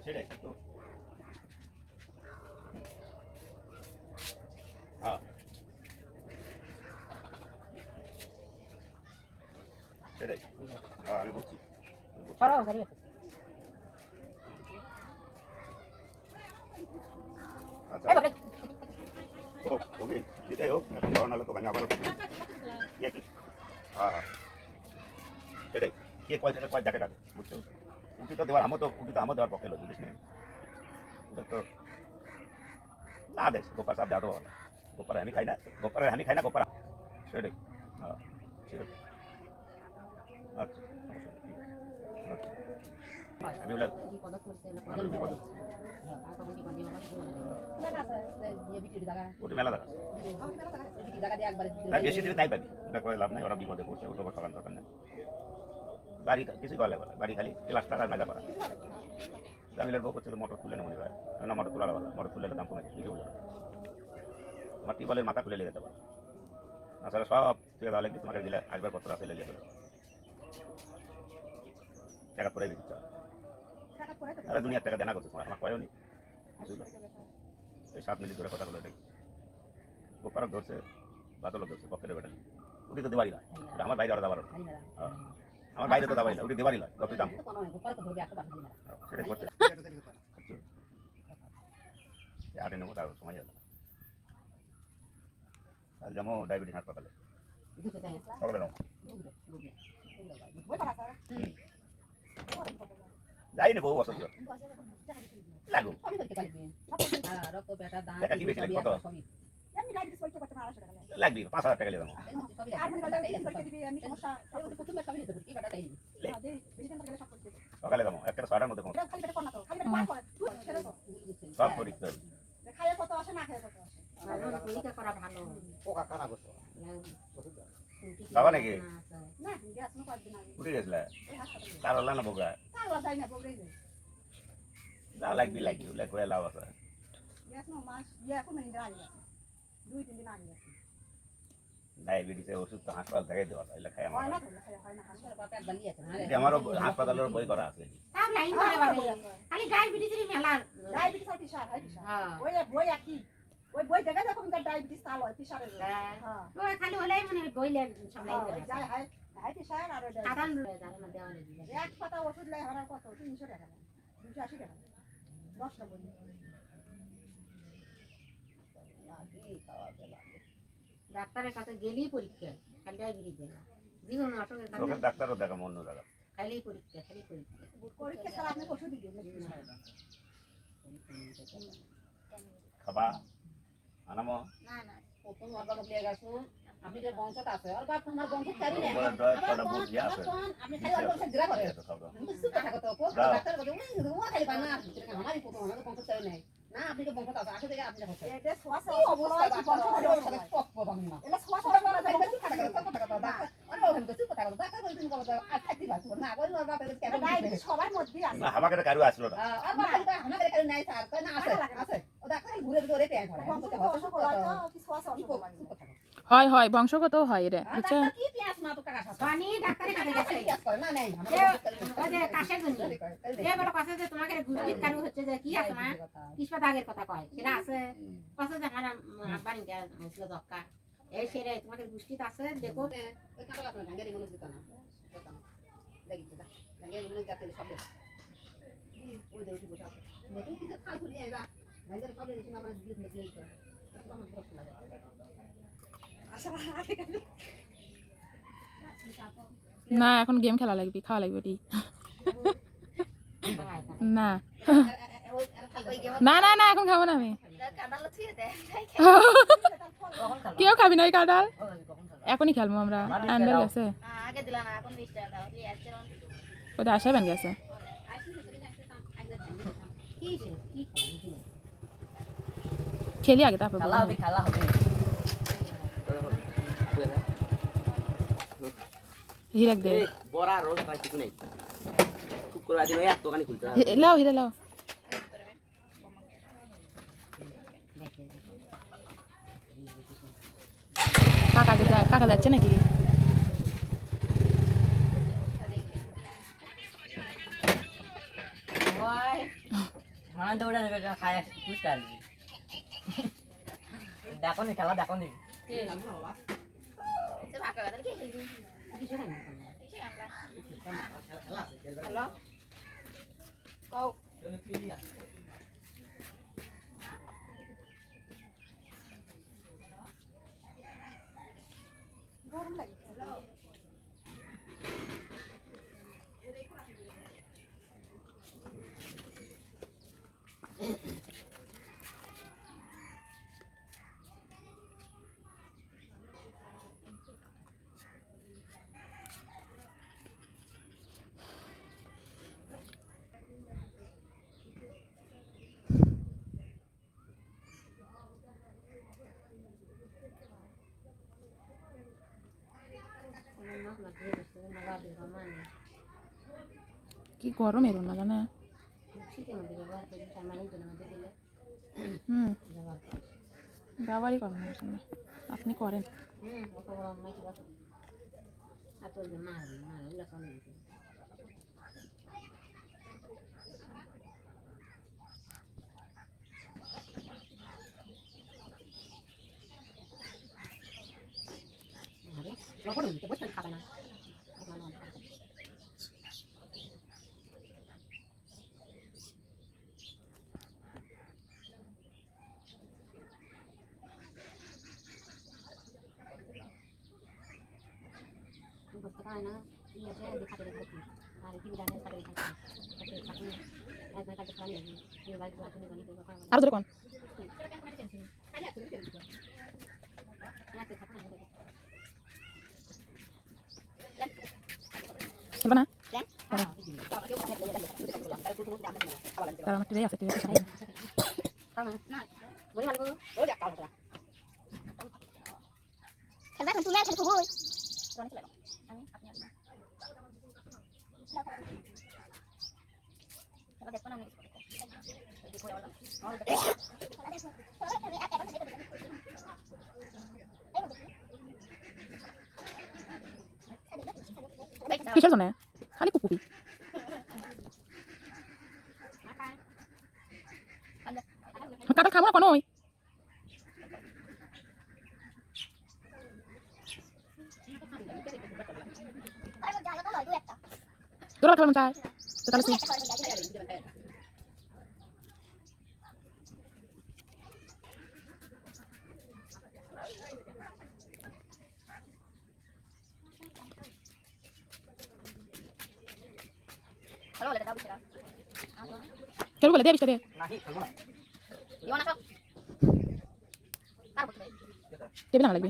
সেটাই তো। হ্যাঁ সেটাই, আমি বলছি আচ্ছা ওকে যেটাই হোক এখন ধরো নাহলে তো ভাঙা আবার ইয়ে কি হ্যাঁ সেটাই কে কয় জায়গায় কয় জায়গায় ডাকে বুঝছো উঠি তো দেওয়ার আমার তো উঠি তো আমার দেওয়ার পক্ষে লোক বুঝিস না তো না দেখ গোপার সাহেব দেওয়া তো গোপার আমি খাই না গোপারের আমি খাই না গোপার সেটাই হ্যাঁ সেটাই আচ্ছা আমি বলে ওটি মেলা দেখা বেশি দিন নাই পাবি এটা করে লাভ নাই ওরা বিপদে পড়ছে ওটা সকাল দরকার নেই বাড়ি কিছু করা লাগবে বাড়ি খালি প্লাস্টার আর মেলা করা জামিলের বউ করছে মোটর তুলে মনে হয় না মোটর তোলা মোটর তুলে দাম কমে কিছু বলবে আমার টিউবওয়েলের মাথা খুলে লেগে যেতে পারে আসলে সব তুলে দেওয়া লাগবে তোমাকে দিলে আসবার পত্র আসলে লেগে যাবে টাকা পরে দিতে আরে দুনিয়ার টাকা দেনা করছে আমার কয়ও নি এই 7 মিনিট ধরে কথা বলে দেখি গোপারক ধরছে বাদলও ধরছে পক্ষের বেটা উঠি তো দেবারি না আমার বাইরে ওরা দাবার আমার বাইরে তো দাবারি না উঠি দেবারি না যত দাম সেটা করতে আরে নেবো তার সময় যাবে আর যেমন ডায়াবেটিস হাসপাতালে সকালে নাও যাই নেবো অসুবিধা লাগু টাকা কি বেশি লাগবে কত লাগবে 5,000 টাকা লেগে সকালে যাবো একটা 6টার মধ্যে সব পরীক্ষা বাবা নাকি উঠে গেছিলে তার হল না বোকা যা লাগবি করে লাভ আছে ডায়াবেটিসের ওষুধ তো হাসপাতাল থেকে দেওয়া এগুলো খাই আমারও হাসপাতালের বই করা আছে ওই বই দেখা যখন ডায়াবেটিস তাল হয় প্রেসারের ওই খালি হলেই মানে বইলে সামলাই করে যায় হাই প্রেসার আর সাধারণ জানা দেওয়া নেই এক পাতা ওষুধ লাই হরার কত 300 টাকা 280 টাকা 10 টা বই ডাক্তারের কাছে গেলেই পরীক্ষা খালি ডায়াবেটিস দেনা জীবন অসুখের কারণে ডাক্তারও দেখা মন না জায়গা খালি পরীক্ষা পরীক্ষা ছাড়া আপনি ওষুধ দিবেন খাবা আনামো না প্রথম অর্ডার দিয়ে গেছো আপনি যে বংশটা আছে আর বাপ আমার বংশ চারি না আপনি খালি বংশ গ্রা করে কিছু কথা কত ডাক্তার কত ওই খালি বানা আমারই প্রথম আমার বংশ চারি নাই না আপনি তো বংশটা আছে আসে থেকে আপনি হচ্ছে এটা শ্বাসে অবস্থা বংশ পক্ক বাংলা এটা শ্বাসে বলা যায় কি কথা কথা আরে ওখানে কিছু কথা কথা ডাক্তার বলছেন কথা আর থাকি বাস না কই না বাপের কেন ডায়াবেটিস সবার মধ্যে আছে না আমাকে কারু আসলো না আর বাপের আমাদের কারু নাই স্যার কই না আছে ও ডাক্তার ঘুরে ঘুরে পেয়ে ধরে বংশ কথা কি শ্বাসে অবস্থা হয় হয় বংশগত হয় রে বুঝছো কি পেঁয়াজ না তো কাকা পানি ডাক্তারের কাছে গেছে পেঁয়াজ করে না নাই ওই যে কাশের জন্য যে বড় কথা যে তোমাকে গুরুজিত কারু হচ্ছে যে কি আছে না কিসবা দাগের কথা কয় সেটা আছে কথা যে আমার আব্বানি কে আসলে দক্কা এই সেরে তোমাকে গুষ্টিত আছে দেখো ওই কাটা লাগা গাঙ্গেরি মনে দিতা না দেখিতে দা গাঙ্গেরি মনে যাতে সব ওই দেউটি বসা দেখি কি খাল খুলে আইবা গাঙ্গেরি সব দিন আমরা দিতে নেই তো আমার বড় লাগে না এখন গেম খেলা লাগবে খাওয়া লাগবে টি না না না না এখন খাবো না আমি কেউ খাবি না ওই কাঁঠাল এখনই খেলবো আমরা আন্ডার গেছে ওটা আসাবেন গেছে খেলি আগে তারপর হিরাক দে বড়া রোজ পাই কিছু নেই খুব করে দিন এত দোকানে খুলতে লাও হিরা লাও থাকা যাচ্ছে নাকি? মান দৌড়া নেবে খায় বুঝতে পারবি দেখো নি খেলা দেখো নি হ্যালো কও গরম লাগে কি গরম এর না জানা। হুম ব্যবহারই করেন না, আপনি করেন। খাবে না করতে পারে না খাতে দেখতে আর কি জানে খাতে দেখতে একবার কাছে খালি এই বাইক করে আর ধরে কোন খেলবা না? তার আমার ট্রে আছে, ট্রে আছে সামনে। কিসের জন্য খালি কুকুপি কাটা খাবো না কোনো তোরা খেলাম চাই তো তাহলে খেলবো বলে দে বিস্তারে টেবিল না লাগবে।